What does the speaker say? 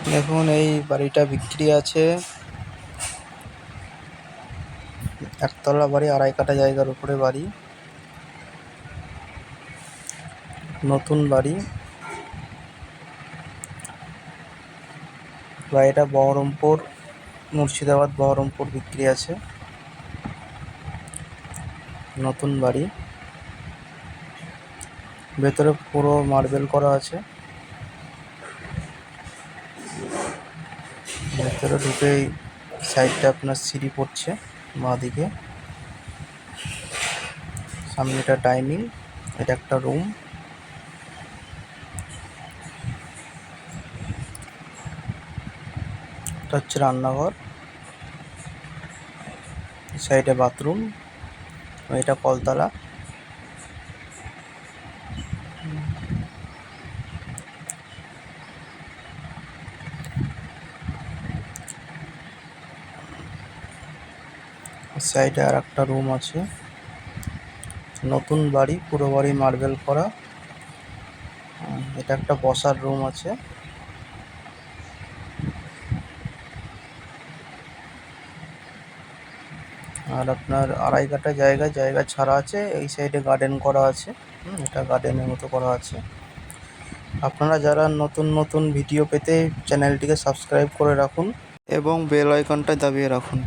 দেখুন এই বাড়িটা বিক্রি আছে। একতলা বাড়ি, 2.5 কাঠা জায়গার উপরে বাড়ি, নতুন বাড়ি। বাড়িটা বহরমপুর, মুর্শিদাবাদ বহরমপুর বিক্রি আছে। নতুন বাড়ি, ভেতরে পুরো মার্বেল করা আছে। ভেতরে ঢুকেই সাইডটা আপনার সিঁড়ি পড়ছে বাঁ দিকে। সামনে এটা ডাইনিং, এটা একটা রুম। এটা হচ্ছে রান্নাঘর, সাইডে বাথরুম, এটা কলতলা। সাইডে আর একটা রুম আছে। নতুন বাড়ি, পুরো বাড়ি মার্বেল করা। এটা একটা বসার রুম আছে। আর আপনার 2.5 কাঠা জায়গা ছাড়া আছে। এই সাইডে গার্ডেন করা আছে। এটা গার্ডেনের মতো করা আছে। আপনারা যারা নতুন ভিডিও পেতে চ্যানেলটিকে সাবস্ক্রাইব করে রাখুন এবং বেল আইকনটা দাবিয়ে রাখুন।